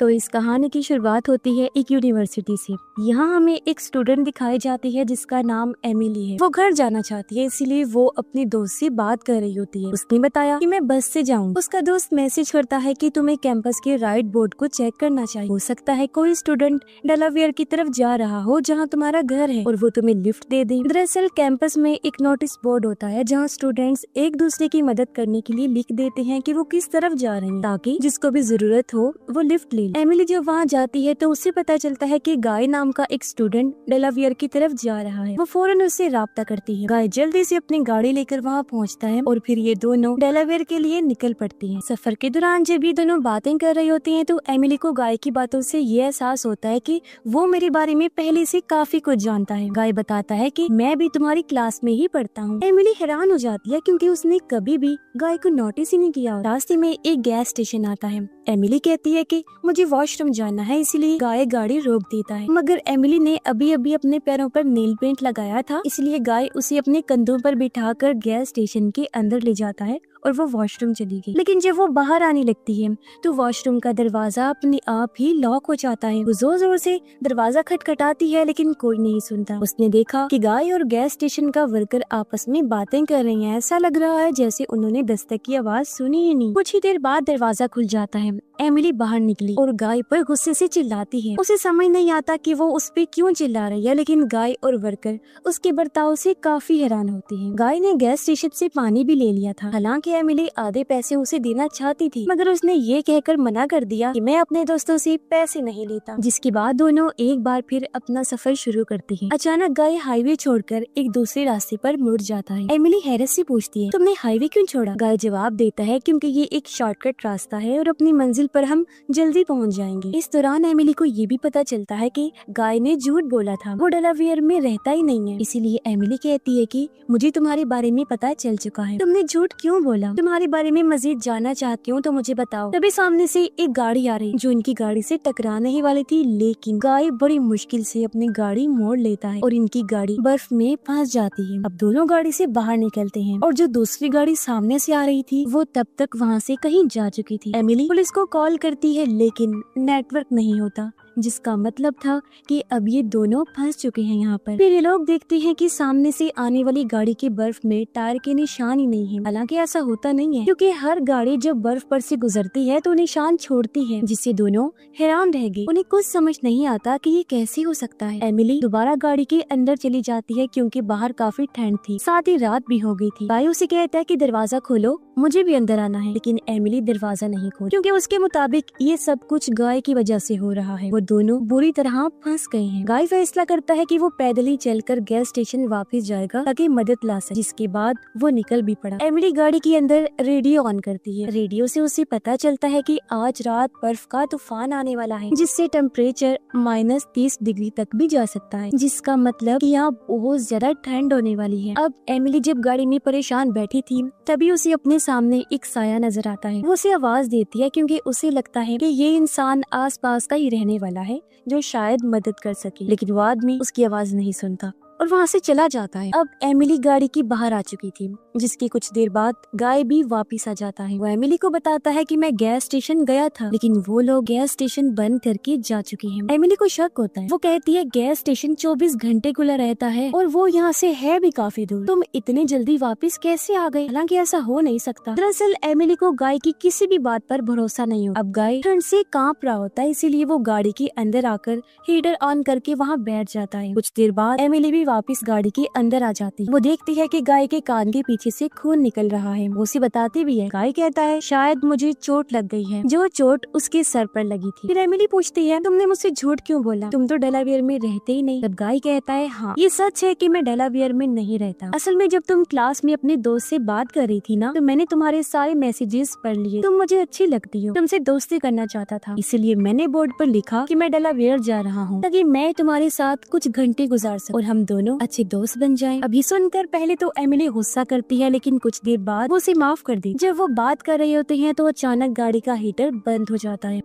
तो इस कहानी की शुरुआत होती है एक यूनिवर्सिटी से। यहाँ हमें एक स्टूडेंट दिखाई जाती है जिसका नाम एमिली है। वो घर जाना चाहती है, इसीलिए वो अपने दोस्त से बात कर रही होती है। उसने बताया कि मैं बस से जाऊँ। उसका दोस्त मैसेज करता है कि तुम्हें कैंपस के राइट बोर्ड को चेक करना चाहिए। हो सकता है कोई स्टूडेंट डेलावेयर की तरफ जा रहा हो जहाँ तुम्हारा घर है और वो तुम्हें लिफ्ट दे दे। दरअसल कैंपस में एक नोटिस बोर्ड होता है जहाँ स्टूडेंट्स एक दूसरे की मदद करने के लिए लिख देते हैं कि वो किस तरफ जा रहे हैं, ताकि जिसको भी जरूरत हो वो लिफ्ट ले। एमिली जब वहाँ जाती है तो उसे पता चलता है कि गाय नाम का एक स्टूडेंट डेलावेयर की तरफ जा रहा है। वो फौरन उससे राब्ता करती है। गाय जल्दी से अपनी गाड़ी लेकर वहाँ पहुँचता है और फिर ये दोनों डेलावेयर के लिए निकल पड़ती हैं। सफर के दौरान जब ये दोनों बातें कर रही होती हैं तो एमिली को गाय की बातों से ये एहसास होता है कि वो मेरे बारे में पहले से काफी कुछ जानता है। गाय बताता है कि मैं भी तुम्हारी क्लास में ही पढ़ता हूँ। एमिली हैरान हो जाती है क्योंकि उसने कभी भी गाय को नोटिस ही नहीं किया। रास्ते में एक गैस स्टेशन आता है। एमिली कहती है कि मुझे वॉशरूम जाना है, इसलिए गाय गाड़ी रोक देता है। मगर एमिली ने अभी अभी अपने पैरों पर नेल पेंट लगाया था, इसलिए गाय उसे अपने कंधों पर बिठाकर गैस स्टेशन के अंदर ले जाता है और वो वॉशरूम चली गई। लेकिन जब वो बाहर आने लगती है तो वॉशरूम का दरवाजा अपने आप ही लॉक हो जाता है। वो जोर जोर से दरवाजा खटखटाती है लेकिन कोई नहीं सुनता। उसने देखा कि गाय और गैस स्टेशन का वर्कर आपस में बातें कर रही हैं। ऐसा लग रहा है जैसे उन्होंने दस्तक की आवाज सुनी ही नहीं। कुछ ही देर बाद दरवाजा खुल जाता है। एमिली बाहर निकली और गाय पर गुस्से से चिल्लाती है। उसे समझ नहीं आता कि वो उस पे क्यों चिल्ला रही है, लेकिन गाय और वर्कर उसके बर्ताव से काफी हैरान होती हैं। गाय ने गैस स्टेशन से पानी भी ले लिया था। हालांकि एमिली आधे पैसे उसे देना चाहती थी, मगर उसने ये कहकर मना कर दिया कि मैं अपने दोस्तों से पैसे नहीं लेता। जिसके बाद दोनों एक बार फिर अपना सफर शुरू करते हैं। अचानक गाय हाईवे छोड़कर एक दूसरे रास्ते पर मुड़ जाता है। एमिली हैरत से पूछती है, तुमने हाईवे क्यों छोड़ा? गाय जवाब देता है, क्योंकि ये एक शॉर्टकट रास्ता है और अपनी मंजिल पर हम जल्दी पहुंच जाएंगे। इस दौरान एमिली को ये भी पता चलता है कि गाय ने झूठ बोला था, वो डेलावेयर में रहता ही नहीं है। इसीलिए एमिली कहती है कि मुझे तुम्हारे बारे में पता चल चुका है, तुमने झूठ क्यों बोला? तुम्हारे बारे में मजीद जानना चाहती हूँ तो मुझे बताओ। तभी सामने से एक गाड़ी आ रही जो इनकी गाड़ी से टकराने ही वाली थी, लेकिन गाय बड़ी मुश्किल से अपनी गाड़ी मोड़ लेता है और इनकी गाड़ी बर्फ में फंस जाती है। अब दोनों गाड़ी से बाहर निकलते हैं और जो दूसरी गाड़ी सामने से आ रही थी वो तब तक वहाँ से कहीं जा चुकी थी। एमिली पुलिस को कॉल करती है लेकिन नेटवर्क नहीं होता, जिसका मतलब था कि अब ये दोनों फंस चुके हैं यहाँ पर। फिर ये लोग देखते हैं कि सामने से आने वाली गाड़ी के बर्फ में टायर के निशान ही नहीं है। हालांकि ऐसा होता नहीं है, क्योंकि हर गाड़ी जब बर्फ पर से गुजरती है तो निशान छोड़ती है, जिससे दोनों हैरान रह गए। उन्हें कुछ समझ नहीं आता कि ये कैसे हो सकता है। एमिली दोबारा गाड़ी के अंदर चली जाती है क्योंकि बाहर काफी ठंड थी, साथ ही रात भी हो गई थी। गाय उसे कहता है कि दरवाजा खोलो, मुझे भी अंदर आना है, लेकिन एमिली दरवाजा नहीं खोल, क्योंकि उसके मुताबिक ये सब कुछ गाय की वजह से हो रहा है। वो दोनों बुरी तरह फंस गए हैं। गाय फैसला करता है कि वो पैदल ही चलकर गैस स्टेशन वापस जाएगा ताकि मदद ला सके, जिसके बाद वो निकल भी पड़ा। एमिली गाड़ी के अंदर रेडियो ऑन करती है। रेडियो से उसे पता चलता है कि आज रात बर्फ का तूफान आने वाला है, जिससे टेम्परेचर -30 डिग्री तक भी जा सकता है, जिसका मतलब कि यहाँ बहुत ज्यादा ठंड होने वाली है। अब एमिली जब गाड़ी में परेशान बैठी थी तभी उसे अपने सामने एक साया नजर आता है। वो उसे आवाज देती है क्योंकि उसे लगता है कि ये इंसान आसपास का ही रहने वाला है जो शायद मदद कर सके, लेकिन वो आदमी उसकी आवाज नहीं सुनता और वहाँ से चला जाता है। अब एमिली गाड़ी की बाहर आ चुकी थी, जिसकी कुछ देर बाद गाय भी वापस आ जाता है। वो एमिली को बताता है कि मैं गैस स्टेशन गया था, लेकिन वो लोग गैस स्टेशन बंद करके जा चुके हैं। एमिली को शक होता है। वो कहती है गैस स्टेशन 24 घंटे खुला रहता है और वो यहाँ से है भी काफी दूर, तुम इतने जल्दी वापस कैसे आ गए? हालांकि ऐसा हो नहीं सकता। दरअसल एमिली को गाय की किसी भी बात पर भरोसा नहीं होता। अब गाय ठंड से कांप रहा होता है, इसीलिए वो गाड़ी के अंदर आकर हीटर ऑन करके वहाँ बैठ जाता है। कुछ देर बाद एमिली भी वापस गाड़ी के अंदर आ जाती है। वो देखती है कि गाय के कान के पीछे से खून निकल रहा है। वो उसे बताती भी है। गाय कहता है शायद मुझे चोट लग गई है, जो चोट उसके सर पर लगी थी। फिर एमिली पूछती है तुमने मुझसे झूठ क्यों बोला? तुम तो डेलावेयर में रहते ही नहीं। तब गाय कहता है हाँ, ये सच है कि मैं डेलावेयर में नहीं रहता। असल में जब तुम क्लास में अपने दोस्त से बात कर रही थी ना, तो मैंने तुम्हारे सारे मैसेजेस पढ़ लिए। तुम मुझे अच्छी लगती हो, तुमसे दोस्ती करना चाहता था, इसलिए मैंने बोर्ड पर लिखा कि मैं डेलावेयर जा रहा हूँ ताकि मैं तुम्हारे साथ कुछ घंटे गुजार सकूं और हम दोनों अच्छे दोस्त बन जाएं। अभी सुनकर पहले तो एमिली गुस्सा करती है, लेकिन कुछ देर बाद वो उसे माफ कर दी। जब वो बात कर रहे होते हैं तो अचानक गाड़ी का हीटर बंद हो जाता है।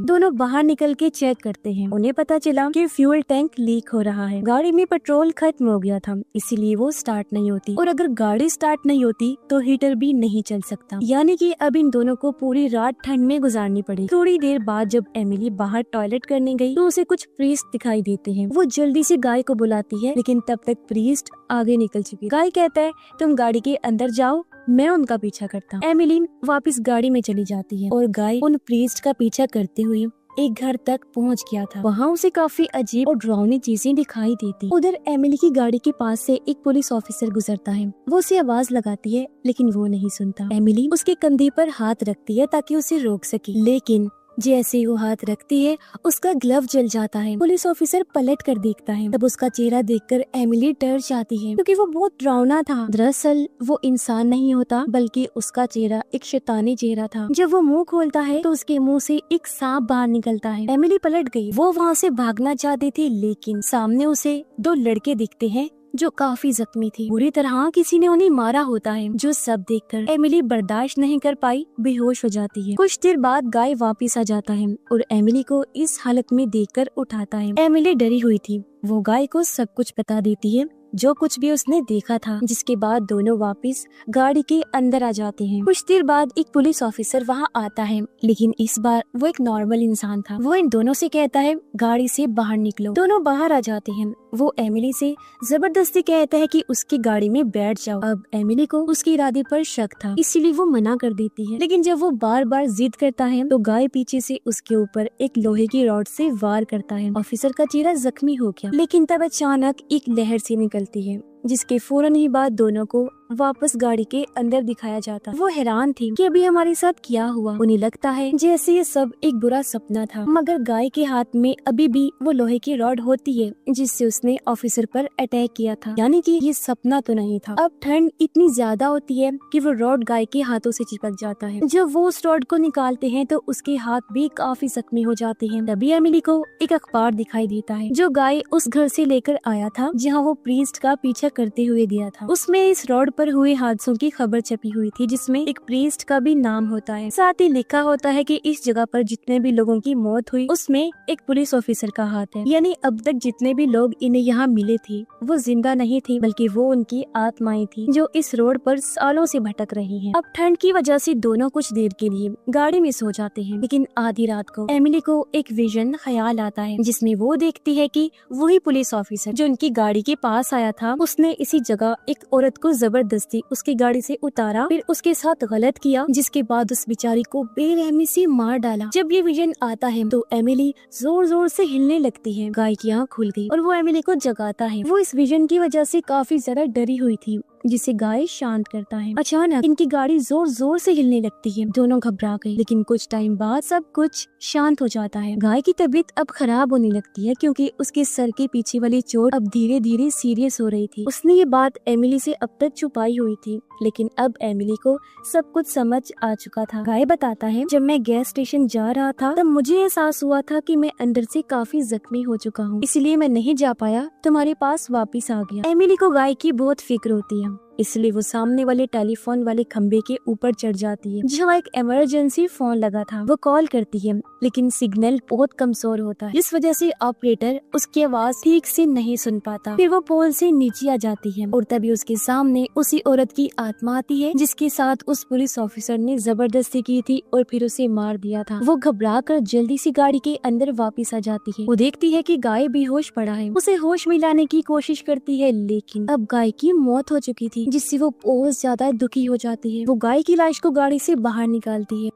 दोनों बाहर निकल के चेक करते हैं। उन्हें पता चला कि फ्यूल टैंक लीक हो रहा है। गाड़ी में पेट्रोल खत्म हो गया था, इसीलिए वो स्टार्ट नहीं होती, और अगर गाड़ी स्टार्ट नहीं होती तो हीटर भी नहीं चल सकता। यानी कि अब इन दोनों को पूरी रात ठंड में गुजारनी पड़ी। थोड़ी देर बाद जब एमिली बाहर टॉयलेट करने गई तो उसे कुछ प्रीस्ट दिखाई देते हैं। वो जल्दी से गाय को बुलाती है, लेकिन तब तक प्रीस्ट आगे निकल चुकी है। गाय कहता है तुम गाड़ी के अंदर जाओ, मैं उनका पीछा करता हूँ। एमिली वापस गाड़ी में चली जाती है और गाय उन प्रीस्ट का पीछा करते हुए एक घर तक पहुंच गया था। वहाँ उसे काफी अजीब और डरावनी चीजें दिखाई देती। उधर एमिली की गाड़ी के पास से एक पुलिस ऑफिसर गुजरता है। वो उसे आवाज लगाती है, लेकिन वो नहीं सुनता। एमिली उसके कंधे पर हाथ रखती है ताकि उसे रोक सके, लेकिन जैसे वो हाथ रखती है उसका ग्लव जल जाता है। पुलिस ऑफिसर पलट कर देखता है, तब उसका चेहरा देखकर एमिली डर जाती है क्योंकि वो बहुत डरावना था। दरअसल वो इंसान नहीं होता, बल्कि उसका चेहरा एक शैतानी चेहरा था। जब वो मुंह खोलता है तो उसके मुंह से एक सांप बाहर निकलता है। एमिली पलट गई। वो वहाँ से भागना चाहती थी, लेकिन सामने उसे दो लड़के दिखते हैं जो काफी जख्मी थी। बुरी तरह किसी ने उन्हें मारा होता है। जो सब देखकर एमिली बर्दाश्त नहीं कर पाई, बेहोश हो जाती है। कुछ देर बाद गाय वापस आ जाता है और एमिली को इस हालत में देखकर उठाता है। एमिली डरी हुई थी। वो गाय को सब कुछ बता देती है, जो कुछ भी उसने देखा था, जिसके बाद दोनों वापस गाड़ी के अंदर आ जाते हैं। कुछ देर बाद एक पुलिस ऑफिसर वहाँ आता है, लेकिन इस बार वो एक नॉर्मल इंसान था। वो इन दोनों से कहता है गाड़ी से बाहर निकलो। दोनों बाहर आ जाते हैं। वो एमिली से जबरदस्ती कहता है कि उसकी गाड़ी में बैठ जाओ। अब एमिली को उसके इरादे पर शक था, इसीलिए वो मना कर देती है। लेकिन जब वो बार बार जिद करता है तो गाय पीछे से उसके ऊपर एक लोहे की रॉड से वार करता है। ऑफिसर का चेहरा जख्मी हो गया, लेकिन तब अचानक एक लहर से निकलती है, जिसके फौरन ही बाद दोनों को वापस गाड़ी के अंदर दिखाया जाता। वो हैरान थी कि अभी हमारे साथ क्या हुआ। उन्हें लगता है जैसे ये सब एक बुरा सपना था, मगर गाय के हाथ में अभी भी वो लोहे की रॉड होती है जिससे उसने ऑफिसर पर अटैक किया था। यानी कि ये सपना तो नहीं था। अब ठंड इतनी ज्यादा होती है कि वो रॉड गाय के हाथों से चिपक जाता है। जब वो उस रॉड को निकालते हैं तो उसके हाथ भी काफी जख्मी हो जाते हैं। तभी एमिली को एक अखबार दिखाई देता है जो गाय उस घर से लेकर आया था जहाँ वो प्रीस्ट का पीछा करते हुए गया था। उसमें इस रोड पर हुए हादसों की खबर छपी हुई थी, जिसमें एक प्रीस्ट का भी नाम होता है। साथ ही लिखा होता है कि इस जगह पर जितने भी लोगों की मौत हुई उसमें एक पुलिस ऑफिसर का हाथ है। यानी अब तक जितने भी लोग इन्हें यहाँ मिले थे वो जिंदा नहीं थे, बल्कि वो उनकी आत्माएं थी जो इस रोड पर सालों से भटक रही हैं। अब ठंड की वजह से दोनों कुछ देर के लिए गाड़ी में सो जाते हैं, लेकिन आधी रात को एमिली को एक विजन ख्याल आता है, जिसमें वो देखती है कि वही पुलिस ऑफिसर जो उनकी गाड़ी के पास आया था, उसने इसी जगह एक औरत को जबरदस्ती उसकी गाड़ी से उतारा, फिर उसके साथ गलत किया, जिसके बाद उस बेचारी को बेरहमी से मार डाला। जब ये विजन आता है तो एमिली जोर जोर से हिलने लगती है। गाय की आँख खुल गई और वो एमिली को जगाता है। वो इस विजन की वजह से काफी ज्यादा डरी हुई थी, जिसे गाय शांत करता है। अचानक इनकी गाड़ी जोर जोर से हिलने लगती है। दोनों घबरा गए, लेकिन कुछ टाइम बाद सब कुछ शांत हो जाता है। गाय की तबीयत अब खराब होने लगती है क्योंकि उसके सर के पीछे वाली चोट अब धीरे धीरे सीरियस हो रही थी। उसने ये बात एमिली से अब तक छुपाई हुई थी, लेकिन अब एमिली को सब कुछ समझ आ चुका था। गाय बताता है, जब मैं गैस स्टेशन जा रहा था तब मुझे एहसास हुआ था कि मैं अंदर से काफी जख्मी हो चुका हूँ, इसलिए मैं नहीं जा पाया, तुम्हारे पास वापिस आ गया। एमिली को गाय की बहुत फिक्र होती है, इसलिए वो सामने वाले टेलीफोन वाले खंबे के ऊपर चढ़ जाती है जहाँ एक इमरजेंसी फोन लगा था। वो कॉल करती है, लेकिन सिग्नल बहुत कमजोर होता है, जिस वजह से ऑपरेटर उसकी आवाज ठीक से नहीं सुन पाता। फिर वो पोल से नीचे आ जाती है और तभी उसके सामने उसी औरत की आत्मा आती है जिसके साथ उस पुलिस ऑफिसर ने जबरदस्ती की थी और फिर उसे मार दिया था। वो घबरा कर जल्दी से गाड़ी के अंदर वापिस आ जाती है। वो देखती है कि गाय बेहोश पड़ा है। उसे होश में लाने की कोशिश करती है, लेकिन अब गाय की मौत हो चुकी थी, जिससे वो बहुत ज्यादा दुखी हो जाती है। वो गाय की लाश को गाड़ी से बाहर निकालती है।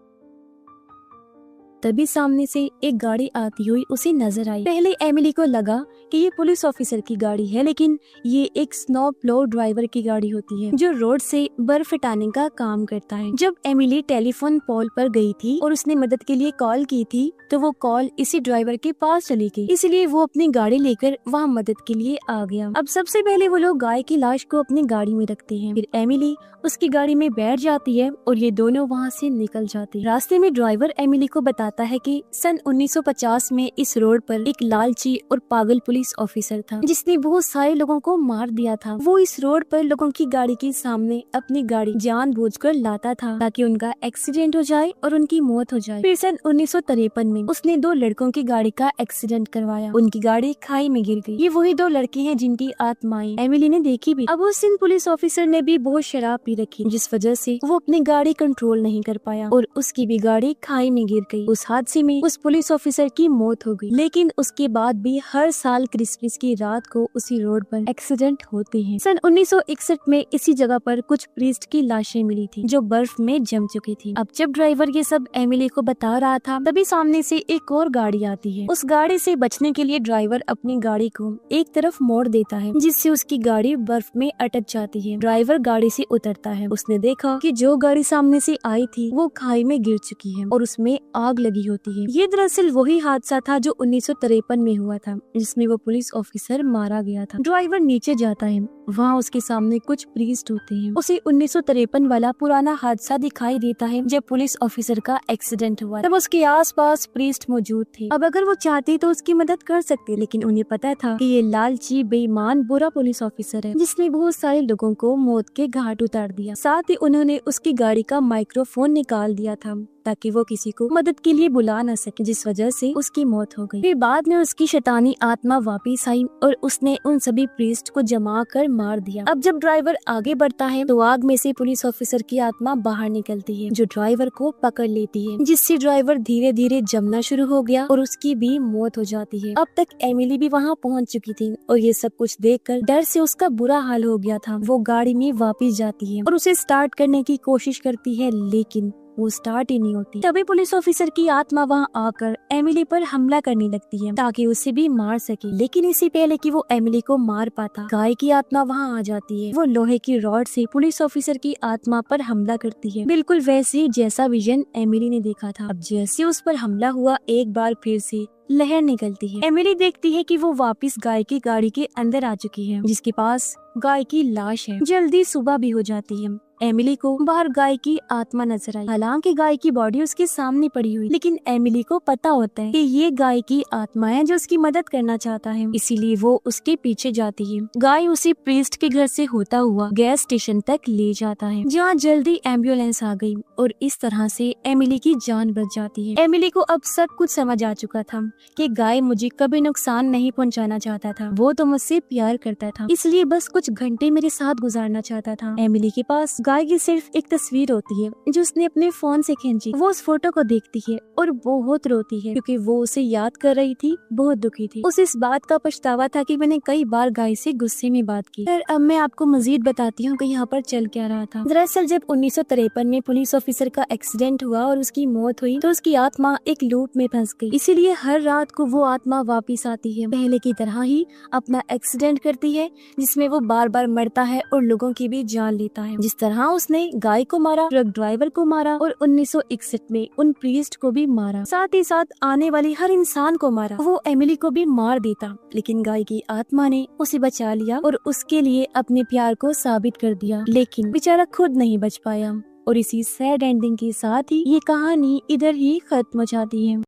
तभी सामने से एक गाड़ी आती हुई उसे नजर आई। पहले एमिली को लगा कि ये पुलिस ऑफिसर की गाड़ी है, लेकिन ये एक स्नो प्लो ड्राइवर की गाड़ी होती है जो रोड से बर्फ हटाने का काम करता है। जब एमिली टेलीफोन पोल पर गई थी और उसने मदद के लिए कॉल की थी तो वो कॉल इसी ड्राइवर के पास चली गई, इसलिए वो अपनी गाड़ी लेकर वहाँ मदद के लिए आ गया। अब सबसे पहले वो लोग गाय की लाश को अपनी गाड़ी में रखते हैं, फिर एमिली उसकी गाड़ी में बैठ जाती है और ये दोनों वहाँ से निकल जाते हैं। रास्ते में ड्राइवर एमिली को बताता बताता है कि सन 1950 में इस रोड पर एक लालची और पागल पुलिस ऑफिसर था जिसने बहुत सारे लोगों को मार दिया था। वो इस रोड पर लोगों की गाड़ी के सामने अपनी गाड़ी जानबूझकर लाता था ताकि उनका एक्सीडेंट हो जाए और उनकी मौत हो जाए। फिर सन 1953 में उसने 2 लड़कों की गाड़ी का एक्सीडेंट करवाया। उनकी गाड़ी खाई में गिर गई। ये वही 2 लड़के हैं जिनकी आत्माएं एमिली ने देखी भी। अब उस दिन पुलिस ऑफिसर ने भी बहुत शराब पी रखी, जिस वजह से वो अपनी गाड़ी कंट्रोल नहीं कर पाया और उसकी भी गाड़ी खाई में गिर गई। उस हादसे में उस पुलिस ऑफिसर की मौत हो गई। लेकिन उसके बाद भी हर साल क्रिसमस की रात को उसी रोड पर एक्सीडेंट होते हैं। सन 1961 में इसी जगह पर कुछ प्रीस्ट की लाशें मिली थी जो बर्फ में जम चुकी थी। अब जब ड्राइवर ये सब एमिली को बता रहा था तभी सामने से एक और गाड़ी आती है। उस गाड़ी से बचने के लिए ड्राइवर अपनी गाड़ी को एक तरफ मोड़ देता है जिससे उसकी गाड़ी बर्फ में अटक जाती है। ड्राइवर गाड़ी से उतरता है। उसने देखा कि जो गाड़ी सामने से आई थी वो खाई में गिर चुकी है और उसमें आग लगी होती है। ये दरअसल वही हादसा था जो 1953 में हुआ था जिसमें वो पुलिस ऑफिसर मारा गया था। ड्राइवर नीचे जाता है। वहाँ उसके सामने कुछ प्रीस्ट होते हैं। उसे 1953 वाला पुराना हादसा दिखाई देता है जब पुलिस ऑफिसर का एक्सीडेंट हुआ। तब उसके आसपास प्रीस्ट मौजूद थे। अब अगर वो चाहते तो उसकी मदद कर सकते, लेकिन उन्हें पता था कि ये लालची बेईमान बुरा पुलिस ऑफिसर है जिसने बहुत सारे लोगों को मौत के घाट उतार दिया। साथ ही उन्होंने उसकी गाड़ी का माइक्रोफोन निकाल दिया था ताकि वो किसी को मदद के लिए बुला न सके, जिस वजह से उसकी मौत हो गई। फिर बाद में उसकी शैतानी आत्मा वापस आई और उसने उन सभी प्रीस्ट को जमा कर मार दिया। अब जब ड्राइवर आगे बढ़ता है तो आग में से पुलिस ऑफिसर की आत्मा बाहर निकलती है जो ड्राइवर को पकड़ लेती है, जिससे ड्राइवर धीरे धीरे जमना शुरू हो गया और उसकी भी मौत हो जाती है। अब तक एमिली भी वहाँ पहुँच चुकी थी और ये सब कुछ देखकर डर से उसका बुरा हाल हो गया था। वो गाड़ी में वापस जाती है और उसे स्टार्ट करने की कोशिश करती है लेकिन वो स्टार्ट ही नहीं होती। तभी पुलिस ऑफिसर की आत्मा वहाँ आकर एमिली पर हमला करने लगती है ताकि उसे भी मार सके। लेकिन इससे पहले कि वो एमिली को मार पाता, गाय की आत्मा वहाँ आ जाती है। वो लोहे की रॉड से पुलिस ऑफिसर की आत्मा पर हमला करती है, बिल्कुल वैसे जैसा विजन एमिली ने देखा था। अब जैसे उस पर हमला हुआ, एक बार फिर से लहर निकलती है। एमिली देखती है कि वो वापस गाय की गाड़ी के अंदर आ चुकी है जिसके पास गाय की लाश है। जल्दी सुबह भी हो जाती है। एमिली को बाहर गाय की आत्मा नजर आई। हालांकि गाय की बॉडी उसके सामने पड़ी हुई, लेकिन एमिली को पता होता है कि ये गाय की आत्मा है जो उसकी मदद करना चाहता है, इसीलिए वो उसके पीछे जाती है। गाय उसे प्रीस्ट के घर से होता हुआ गैस स्टेशन तक ले जाता है जहाँ जल्दी एम्बुलेंस आ गई और इस तरह से एमिली की जान बच जाती है। एमिली को अब सब कुछ समझ आ चुका था कि गाय मुझे कभी नुकसान नहीं पहुँचाना चाहता था। वो तो मुझसे प्यार करता था, इसलिए बस कुछ घंटे मेरे साथ गुजारना चाहता था। एमिली के पास गाय की सिर्फ एक तस्वीर होती है जो उसने अपने फोन से खींची। वो उस फोटो को देखती है और बहुत रोती है क्योंकि वो उसे याद कर रही थी, बहुत दुखी थी। उसे इस बात का पछतावा था कि मैंने कई बार गाय से गुस्से में बात की। फिर अब मैं आपको मजीद बताती हूँ कि यहाँ पर चल क्या रहा था। दरअसल जब 1953 में पुलिस ऑफिसर का एक्सीडेंट हुआ और उसकी मौत हुई तो उसकी आत्मा एक लूप में फंस गई, इसीलिए हर रात को वो आत्मा वापिस आती है, पहले की तरह ही अपना एक्सीडेंट करती है जिसमें वो बार बार मरता है और लोगों की भी जान लेता है। जिस तरह उसने गाय को मारा, ट्रक ड्राइवर को मारा और 1961 में उन प्रीस्ट को भी मारा, साथ ही साथ आने वाली हर इंसान को मारा। वो एमिली को भी मार देता, लेकिन गाय की आत्मा ने उसे बचा लिया और उसके लिए अपने प्यार को साबित कर दिया। लेकिन बेचारा खुद नहीं बच पाया और इसी सैड एंडिंग के साथ ही ये कहानी इधर ही खत्म हो जाती है।